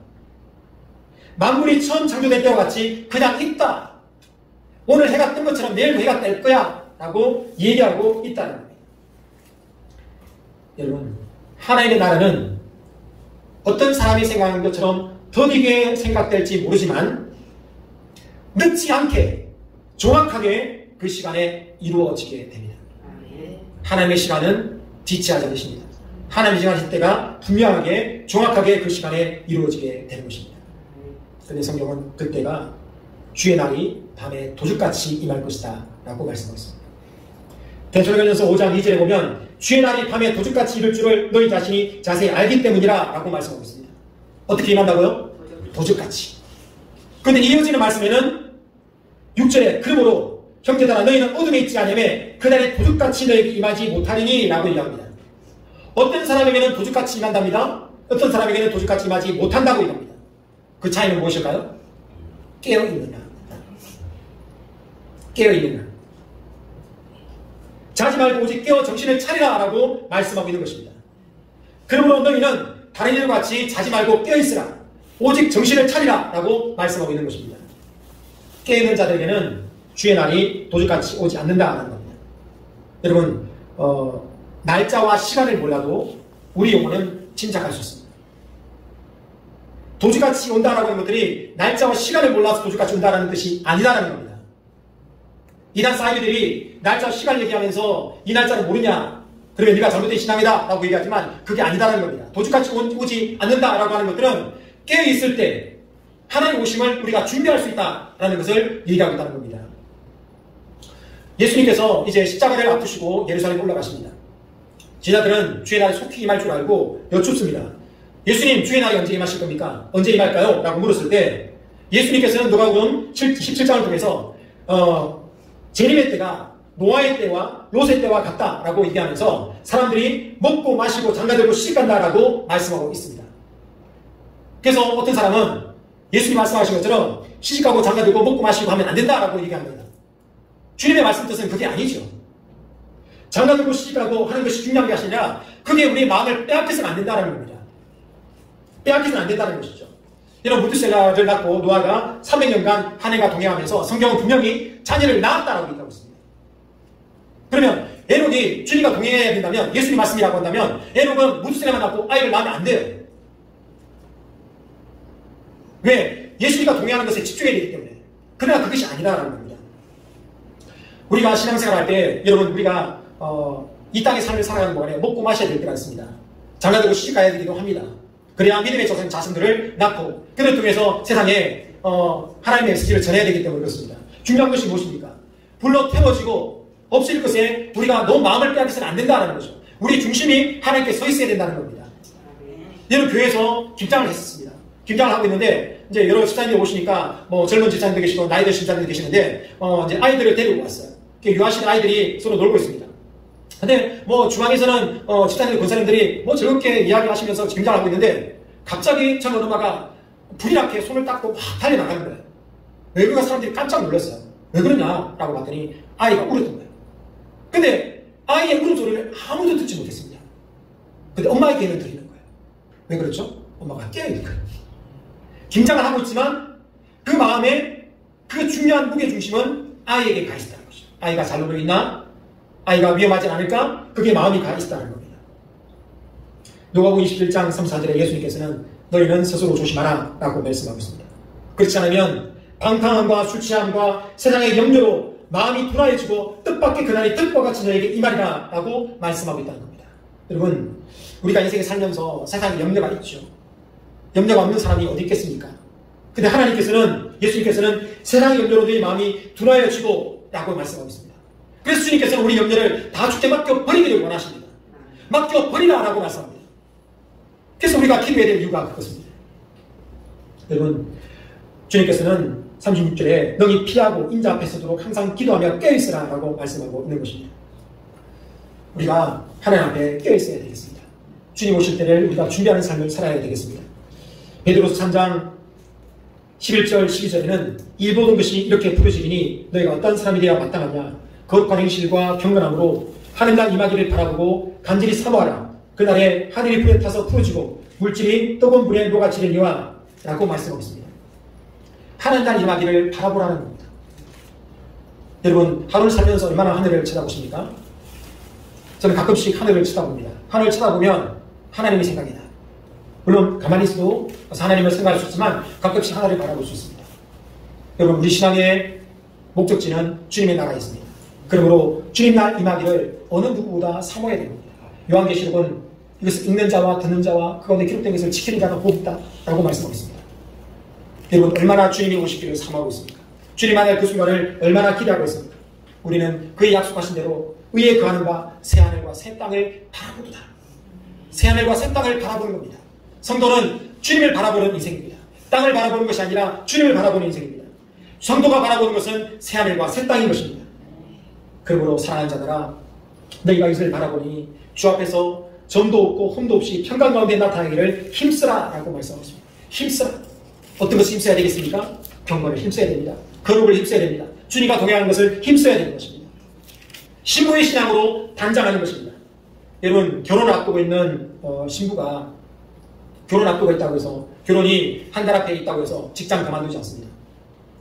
만물이 처음 창조될 때와 같이 그냥 있다. 오늘 해가 뜬 것처럼 내일도 해가 뜰 거야 라고 얘기하고 있다는 겁니다. 여러분 하나님의 나라는 어떤 사람이 생각하는 것처럼 더디게 생각될지 모르지만 늦지 않게 정확하게 그 시간에 이루어지게 됩니다. 하나님의 시간은 지체하지 않으십니다. 하나님의 시간 하실 때가 분명하게 정확하게 그 시간에 이루어지게 되는 것입니다. 그런데 성경은 그때가 주의 날이 밤에 도둑같이 임할 것이다 라고 말씀하고 있습니다. 대초로전서 5장 2절에 보면 주의 날이 밤에 도둑같이 이룰 줄을 너희 자신이 자세히 알기 때문이라 라고 말씀하고 있습니다. 어떻게 임한다고요? 도둑같이. 그런데 이어지는 말씀에는 6절에 그러므로 형제들아 너희는 어둠에 있지 않으며 그날에 도둑같이 너희에게 임하지 못하리니 라고 얘기합니다. 어떤 사람에게는 도둑같이 임한답니다. 어떤 사람에게는 도둑같이 임하지 못한다고 얘기합니다. 그 차이는 무엇일까요? 깨어있느냐. 깨어있느냐. 자지 말고 오직 깨어 정신을 차리라 라고 말씀하고 있는 것입니다. 그러므로 너희는 다른 일과 같이 자지 말고 깨어있으라. 오직 정신을 차리라 라고 말씀하고 있는 것입니다. 깨어있는 자들에게는 주의 날이 도둑같이 오지 않는다는 겁니다. 여러분 날짜와 시간을 몰라도 우리 영혼은 침착할 수 있습니다. 도둑같이 온다라고 하는 것들이 날짜와 시간을 몰라서 도둑같이 온다는 뜻이 아니다라는 겁니다. 이단 사이비들이 날짜와 시간을 얘기하면서 이 날짜를 모르냐? 그러면 네가 잘못된 신앙이다 라고 얘기하지만 그게 아니다라는 겁니다. 도둑같이 오지 않는다라고 하는 것들은 깨어있을 때 하나님의 오심을 우리가 준비할 수 있다라는 것을 얘기하고 있다는 겁니다. 예수님께서 이제 십자가를 아프시고 예루살렘에 올라가십니다. 제자들은 주의 날이 속히 임할 줄 알고 여쭙습니다. 예수님 주의 날이 언제 임하실 겁니까? 언제 임할까요? 라고 물었을 때 예수님께서는 누가복음 17장을 통해서 재림의 때가 노아의 때와 롯의 때와 같다라고 얘기하면서 사람들이 먹고 마시고 장가들고 시집간다라고 말씀하고 있습니다. 그래서 어떤 사람은 예수님 말씀하신 것처럼 시집가고 장가들고 먹고 마시고 하면 안 된다라고 얘기합니다. 주님의 말씀 뜻은 그게 아니죠. 장가들고 시집가고 하는 것이 중요한 것이 아니라 그게 우리의 마음을 빼앗겨서는 안 된다는 겁니다. 빼앗겨서는 안 된다는 것이죠. 이런 무드셀라를 낳고 노아가 300년간 한 해가 동행하면서 성경은 분명히 자녀를 낳았다라고 얘기하고 있습니다. 그러면 에녹이 주님과 동행해야 된다면 예수님 말씀이라고 한다면 에녹은 무드셀라만 낳고 아이를 낳으면 안 돼요. 왜? 예수님과 동행하는 것에 집중해야 되기 때문에. 그러나 그것이 아니다라는 겁니다. 우리가 신앙생활 할 때 여러분 우리가 이 땅의 삶을 살아가는 동안에 먹고 마셔야 될 때가 있습니다. 장가들고 시집가야 되기도 합니다. 그래야 믿음의 자손들을 낳고 그를 통해서 세상에 하나님의 메시지를 전해야 되기 때문에 그렇습니다. 중요한 것이 무엇입니까? 불러 태워지고 없을 것에 우리가 너무 마음을 빼앗겨서는 안 된다는 거죠. 우리 중심이 하나님께 서 있어야 된다는 겁니다. 여러분 교회에서 김장을 했었습니다. 김장을 하고 있는데 이제 여러 집사님들 오시니까 뭐 젊은 집사님들 계시고 나이 드신 집사님들 계시는데 이제 아이들을 데리고 왔어요. 유아신 아이들이 서로 놀고 있습니다. 근데 뭐 주방에서는 집사님들 권사님들이 뭐 즐겁게 이야기하시면서 굉장하고 있는데 갑자기 전 어느 엄마가 불이 나게 손을 닦고 막 달려나가는 거예요. 왜 그런가 사람들이 깜짝 놀랐어요. 왜 그러냐라고 봤더니 아이가 울었던 거예요. 근데 아이의 울음소리를 아무도 듣지 못했습니다. 근데 엄마의 귀에는 들리는 거예요. 왜 그렇죠? 엄마가 깨어있는 거예요. 긴장을 하고 있지만 그 마음에 그 중요한 무게중심은 아이에게 가 있다는 것이죠. 아이가 잘 놀고 있나? 아이가 위험하지 않을까? 그게 마음이 가 있다는 겁니다. 누가복음 21장 3, 4절에 예수님께서는 너희는 스스로 조심하라 라고 말씀하고 있습니다. 그렇지 않으면 방탕함과 술 취함과 세상의 염려로 마음이 둔화해지고 뜻밖의 그날이 뜻과 같이 너에게 임하리라 라고 말씀하고 있다는 겁니다. 여러분, 우리가 인생에 살면서 세상에 염려가 있죠. 염려가 없는 사람이 어디 있겠습니까? 근데 하나님께서는, 예수님께서는 세상의 염려로 너희 마음이 둔화해지고 라고 말씀하고 있습니다. 그래서 주님께서는 우리 염려를 다 주께 맡겨버리기를 원하십니다. 맡겨버리라 라고 말씀합니다. 그래서 우리가 기도해야 될 이유가 그것입니다. 여러분, 주님께서는 36절에 너희 피하고 인자 앞에 서도록 항상 기도하며 깨어있으라 라고 말씀하고 있는 것입니다. 우리가 하나님 앞에 깨어있어야 되겠습니다. 주님 오실 때를 우리가 준비하는 삶을 살아야 되겠습니다. 베드로서 3장 11절 12절에는 일 보던 것이 이렇게 부르짖으니 너희가 어떤 사람이 되어야 마땅하냐 거룩한 행실과 경건함으로 하늘날 임하기를 바라보고 간절히 사모하라. 그날에 하늘이 불에 타서 풀어지고 물질이 뜨거운 불에 녹아지려니와 라고 말씀하고 있습니다. 하늘날 임하기를 바라보라는 겁니다. 여러분, 하루를 살면서 얼마나 하늘을 쳐다보십니까? 저는 가끔씩 하늘을 쳐다봅니다. 하늘을 쳐다보면 하나님이 생각이 나요. 물론 가만히 있어도 하나님을 생각할 수 있지만 가끔씩 하늘을 바라볼 수 있습니다. 여러분, 우리 신앙의 목적지는 주님의 나라에 있습니다. 그러므로 주님 날 임하기를 어느 누구보다 사모해야 됩니다. 요한계시록은 이것을 읽는 자와 듣는 자와 그 가운데 기록된 것을 지키는 자가 복 있다 라고 말씀하고 있습니다. 여러분, 얼마나 주님이 오시기를 사모하고 있습니까? 주님 만날 그 순간을 얼마나 기대하고 있습니까? 우리는 그의 약속하신 대로 의에 거하는 바 새하늘과 새 땅을 바라보도다. 새하늘과 새 땅을 바라보는 겁니다. 성도는 주님을 바라보는 인생입니다. 땅을 바라보는 것이 아니라 주님을 바라보는 인생입니다. 성도가 바라보는 것은 새하늘과 새 땅인 것입니다. 그러므로 사랑하는 자들아, 너희가 이것을 바라보니 주 앞에서 점도 없고 흠도 없이 평강 가운데 나타나기를 힘쓰라 라고 말씀하고 있습니다. 힘쓰라. 어떤 것을 힘써야 되겠습니까? 경건을 힘써야 됩니다. 거룩을 힘써야 됩니다. 주님과 동행하는 것을 힘써야 되는 것입니다. 신부의 신앙으로 단장하는 것입니다. 여러분, 결혼을 앞두고 있는 신부가 결혼 앞두고 있다고 해서 결혼이 한 달 앞에 있다고 해서 직장 그만두지 않습니다.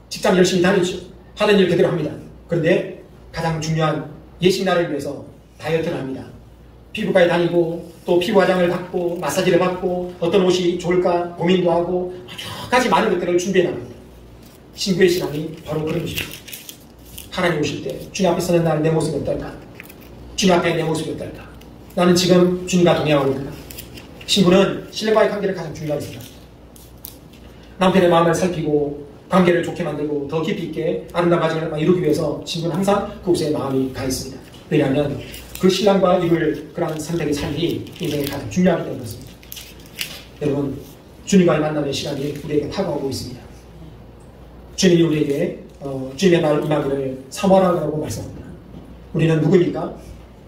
직장 열심히 다니죠. 하는 일 그대로 합니다. 그런데 가장 중요한 예식날을 위해서 다이어트를 합니다. 피부과에 다니고 또 피부 화장을 받고 마사지를 받고 어떤 옷이 좋을까 고민도 하고 여러 가지 많은 것들을 준비해 나갑니다. 신부의 신앙이 바로 그런 것입니다. 하나님 오실 때 주님 앞에 서는 날 내 모습이 어떨까? 주님 앞에 내 모습이 어떨까? 나는 지금 주님과 동행하고 있는가? 신부는 신랑과의 관계를 가장 중요하게 생각합니다. 남편의 마음을 살피고 관계를 좋게 만들고 더 깊이 있게 아름다운 가정을 이루기 위해서 신부는 항상 그곳에 마음이 가 있습니다. 왜냐하면 그 신랑과 이룰 그러한 선택의 삶이 인생에 가장 중요하기 때문에 그렇습니다. 여러분, 주님과의 만남의 시간이 우리에게 다가오고 있습니다. 주님이 우리에게 주님의 날 임하기를 사모하라고 말씀합니다. 우리는 누구입니까?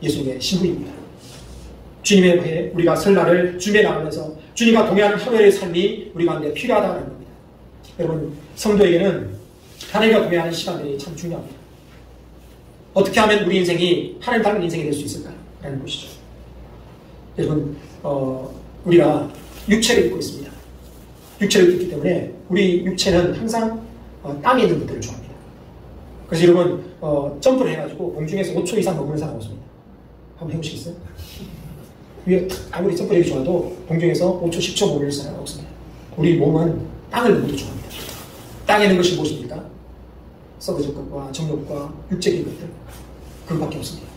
예수님의 신부입니다. 주님의 후에 우리가 설날을 준비해 나가면서 주님과 동행하는 하루의 삶이 우리 가운데 필요하다는 겁니다. 여러분, 성도에게는 하나님과 동행하는 시간들이 참 중요합니다. 어떻게 하면 우리 인생이 하나님 닮은 인생이 될 수 있을까? 라는 것이죠. 여러분, 우리가 육체를 입고 있습니다. 육체를 입기 때문에 우리 육체는 항상 땅에 있는 것들을 좋아합니다. 그래서 여러분, 점프를 해가지고 공중에서 5초 이상 머무는 사람 없습니다. 한번 해보시겠어요? 위에 아무리 점프력이 좋아도 공중에서 5초, 10초 머무를 사람 없습니다. 우리 몸은 땅을 너무도 좋아합니다. 땅에 있는 것이 무엇입니까? 썩어질 것과 정욕과 육적인 것들, 그것밖에 없습니다.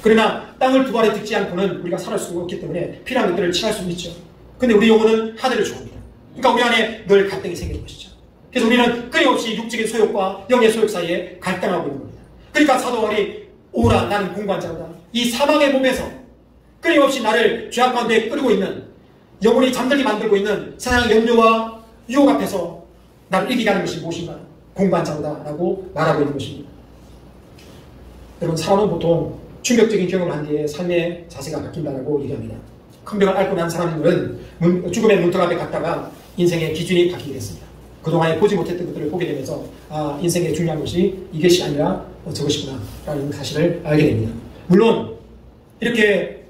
그러나 땅을 두 발에 딛지 않고는 우리가 살아갈 수가 없기 때문에 필요한 것들을 취할 수 있죠. 근데 우리 영혼은 하늘을 좋아합니다. 그러니까 우리 안에 늘 갈등이 생기는 것이죠. 그래서 우리는 끊임없이 육적인 소욕과 영의 소욕 사이에 갈등하고 있는 겁니다. 그러니까 사도 바울이 오라 나는 공관자로다. 이 사망의 몸에서 끊임없이 나를 죄악 가운데 끌고 있는 영혼이 잠들게 만들고 있는 세상의 염려와 유혹 앞에서 나를 이기게 하는 것이 무엇인가? 공관자로다 라고 말하고 있는 것입니다. 여러분, 사람은 보통 충격적인 경험을 한 뒤에 삶의 자세가 바뀐다고 얘기합니다. 큰 병을 앓고 난 사람들은 죽음의 문턱 앞에 갔다가 인생의 기준이 바뀌게 됐습니다. 그동안에 보지 못했던 것들을 보게 되면서 인생의 중요한 것이 이것이 아니라 저것이구나 라는 사실을 알게 됩니다. 물론 이렇게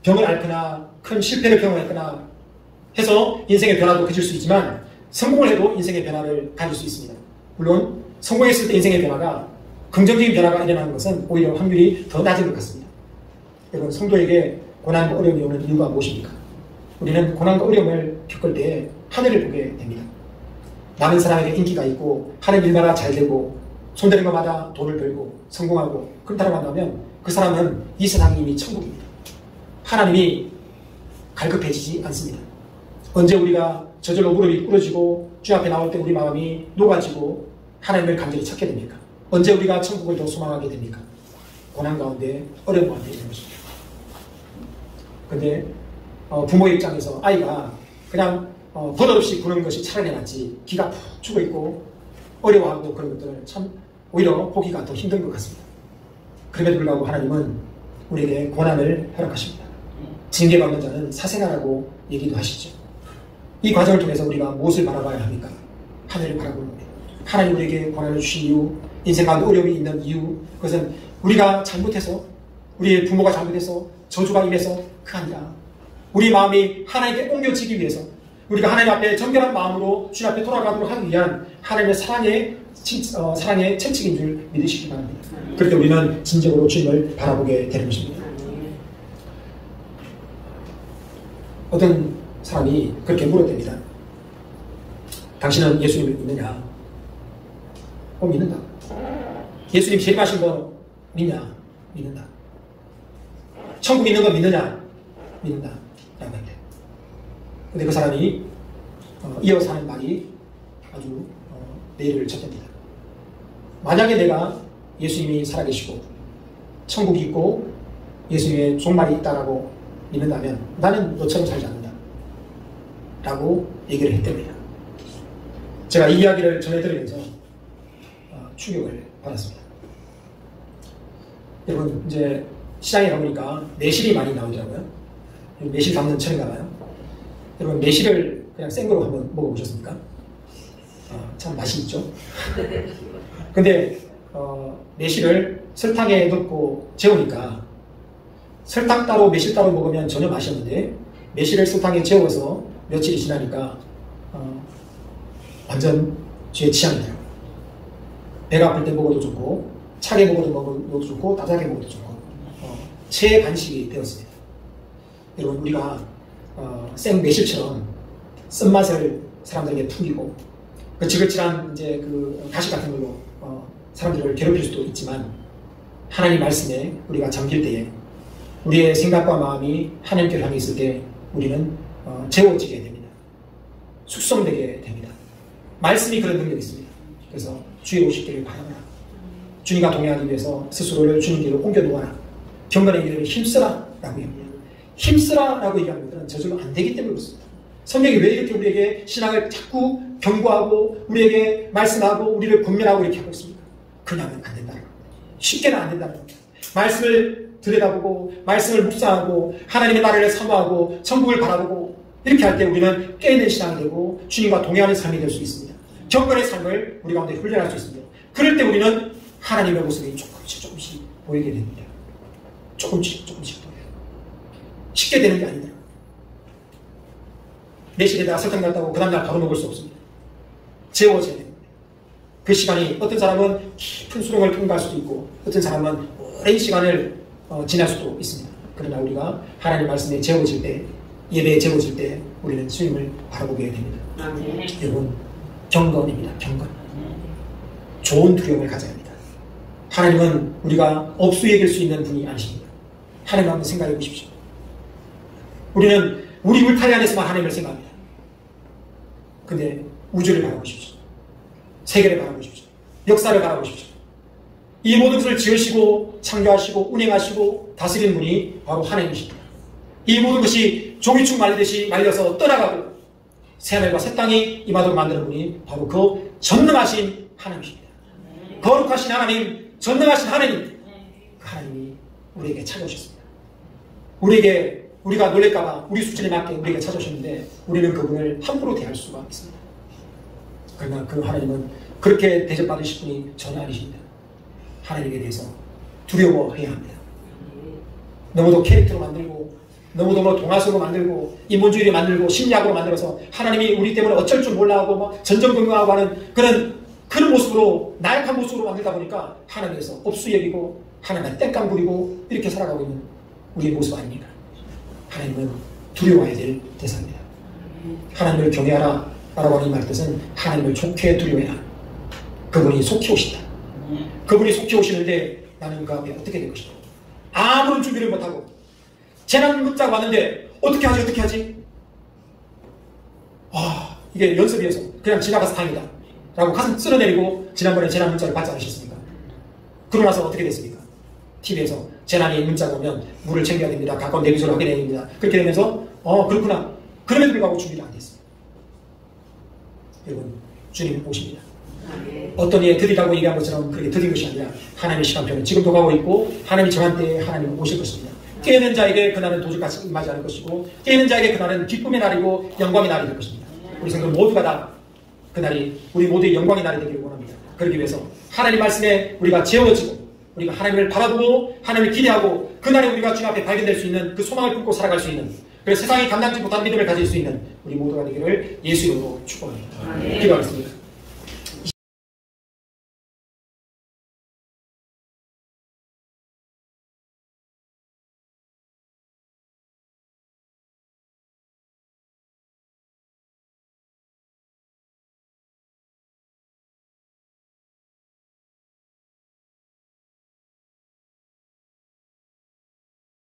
병을 앓거나 큰 실패를 경험했거나 해서 인생의 변화도 그칠 수 있지만 성공을 해도 인생의 변화를 가질 수 있습니다. 물론 성공했을 때 인생의 변화가 긍정적인 변화가 일어나는 것은 오히려 확률이 더 낮은 것 같습니다. 여러분, 성도에게 고난과 어려움이 오는 이유가 무엇입니까? 우리는 고난과 어려움을 겪을 때 하늘을 보게 됩니다. 많은 사람에게 인기가 있고 하는 일마다 잘 되고 손대는 것마다 돈을 벌고 성공하고 그렇다고 한다면 그 사람은 이 세상이 이미 천국입니다. 하나님이 갈급해지지 않습니다. 언제 우리가 저절로 무릎이 꿇어지고 주 앞에 나올 때 우리 마음이 녹아지고 하나님을 간절히 찾게 됩니까? 언제 우리가 천국을 더 소망하게 됩니까? 고난 가운데 어려움 가운데 있는 것입니다. 근데 부모의 입장에서 아이가 그냥 버릇없이 구는 것이 차라리 낫지 기가 푹 죽어 있고 어려워하고 그런 것들을 참 오히려 보기가 더 힘든 것 같습니다. 그럼에도 불구하고 하나님은 우리에게 고난을 허락하십니다. 징계받는 자는 사생아라고 얘기도 하시죠. 이 과정을 통해서 우리가 무엇을 바라봐야 합니까? 하늘을 바라보는 겁니다. 하나님 우리에게 고난을 주신 이유, 인생 가운데 어려움이 있는 이유, 그것은 우리가 잘못해서, 우리의 부모가 잘못해서 저주가 임해서 그가 아니라 우리 마음이 하나님께 옮겨지기 위해서 우리가 하나님 앞에 정결한 마음으로 주님 앞에 돌아가도록 하기 위한 하나님의 사랑의 채찍인 줄 믿으시기 바랍니다. 그럴 때 우리는 진정으로 주님을 바라보게 되는 것입니다. 어떤 사람이 그렇게 물었답니다. 당신은 예수님을 믿느냐? 믿는다. 예수님 재림하신 거 믿냐? 믿는다. 천국 있는 거 믿느냐? 믿는다. 라고 했대. 근데 그 사람이 이어서 하는 말이 아주 내일을 쳤답니다. 만약에 내가 예수님이 살아계시고 천국이 있고 예수님의 종말이 있다라고 믿는다면 나는 너처럼 살지 않는다 라고 얘기를 했답니다. 제가 이 이야기를 전해드리면서 충격을 받았습니다. 여러분, 이제 시장에 가보니까 매실이 많이 나오더라고요. 매실 담는 철인가 봐요. 여러분, 매실을 그냥 생거로 한번 먹어보셨습니까? 참 맛이 있죠. 근데 매실을 설탕에 넣고 재우니까 설탕 따로 매실 따로 먹으면 전혀 맛이 없는데 매실을 설탕에 재워서 며칠이 지나니까 완전 제 취향이더라고요. 배가 아플 때 먹어도 좋고 차게 먹어도 좋고 따뜻하게 먹어도 좋고 최반식이 되었습니다. 여러분, 우리가 생 매실처럼 쓴맛을 사람들에게 풍기고 그 지글지글한 이제 그 가시 같은 걸로 사람들을 괴롭힐 수도 있지만 하나님 말씀에 우리가 잠길 때에 우리의 생각과 마음이 하나님께로 향해 있을 때 우리는 재워지게 됩니다. 숙성되게 됩니다. 말씀이 그런 능력이 있습니다. 그래서 주의 오시기를 바라라. 주님과 동행하기 위해서 스스로를 주님께로 옮겨 놓아라. 경건의 길을 힘쓰라 라고 얘기합니다. 힘쓰라 라고 얘기하는 것들은 저절로 안 되기 때문에 그렇습니다. 성경이 왜 이렇게 우리에게 신앙을 자꾸 경고하고 우리에게 말씀하고 우리를 권면하고 이렇게 하고 있습니까? 그냥은 안 된다는 겁니다. 쉽게는 안 된다는 겁니다. 말씀을 들여다보고 말씀을 묵상하고 하나님의 나라를 사모하고 천국을 바라보고 이렇게 할 때 우리는 깨있는 신앙이 되고 주님과 동행하는 삶이 될 수 있습니다. 경건의 삶을 우리 가운데 훈련할 수 있습니다. 그럴 때 우리는 하나님의 모습이 조금씩 보이게 됩니다. 조금씩 보여요. 쉽게 되는 게 아니다. 매실에다가 설탕 넣었다고 그 다음날 바로 먹을 수 없습니다. 재워져야 됩니다. 그 시간이 어떤 사람은 깊은 수렁을 통과할 수도 있고 어떤 사람은 오랜 시간을 지날 수도 있습니다. 그러나 우리가 하나님 말씀에 재워질 때, 예배에 재워질 때 우리는 주님을 바라보게 됩니다. 여러분, 경건입니다. 경건. 좋은 두려움을 가져야 합니다. 하나님은 우리가 업수 얘기할 수 있는 분이 아니십니다. 하나님 한번 생각해 보십시오. 우리는 우리 울타리 안에서만 하나님을 생각합니다. 근데 우주를 바라보십시오. 세계를 바라보십시오. 역사를 바라보십시오. 이 모든 것을 지으시고 창조하시고 운행하시고 다스리는 분이 바로 하나님이십니다. 이 모든 것이 종이축 말리듯이 말려서 떠나가고 새하늘과 새 땅이 임하도록 만드는 분이 바로 그 전능하신 하나님이십니다. 거룩하신 하나님, 전능하신 하나님, 그 하나님이 우리에게 찾아오셨습니다. 우리가 놀랄까봐 우리 수준에 맞게 우리에게 찾아오셨는데 우리는 그분을 함부로 대할 수가 있습니다. 그러나 그 하나님은 그렇게 대접받으실 분이 전혀 아니십니다. 하나님에 대해서 두려워해야 합니다. 너무도 캐릭터로 만들고 너무도 동화수로 만들고 인본주의를 만들고 심리학으로 만들어서 하나님이 우리 때문에 어쩔 줄 몰라하고 막 전전긍긍하고 하는 그런 모습으로 나약한 모습으로 만들다 보니까 하나님에서 업수 여기고 하나님의 땡깡 부리고 이렇게 살아가고 있는 우리의 모습 아닙니까? 하나님은 두려워해야 될 대상입니다. 하나님을 경외하라 라고 하는 이 말 뜻은 하나님을 좋게 두려워해라. 그분이 속히 오신다. 그분이 속히 오시는데 나는 그 앞에 어떻게 될 것인가? 아무런 준비를 못하고 재난 문자가 왔는데 어떻게 하지? 이게 연습이어서 그냥 지나가서 다행이다 라고 가슴 쓸어내리고 지난번에 재난 문자를 받지 않으셨습니까? 그러고 나서 어떻게 됐습니까? TV에서 재난이 문자가 오면 물을 챙겨야 됩니다. 가까운 내비소를 하게 됩니다. 그렇게 되면서 그렇구나. 그럼에도 불구하고 준비가 안 됐습니다. 여러분, 주님 오십니다. 어떤 이에 드리라고 얘기한 것처럼 그렇게 드린 것이 아니라 하나님의 시간표는 지금도 가고 있고 하나님이 정한 때에 하나님은 오실 것입니다. 깨는 자에게 그날은 도둑같이 임하지 않을 것이고 깨는 자에게 그날은 기쁨의 날이고 영광의 날이 될 것입니다. 우리 성도 모두가 다 그날이 우리 모두의 영광의 날이 되기를 원합니다. 그러기 위해서 하나님 말씀에 우리가 재워지고 우리가 하나님을 바라보고 하나님을 기대하고 그날에 우리가 주님 앞에 발견될 수 있는 그 소망을 품고 살아갈 수 있는 그래서 세상이 감당지 못한 믿음을 가질 수 있는 우리 모두가 되기를 예수 이름으로 축복합니다. 기도하겠습니다.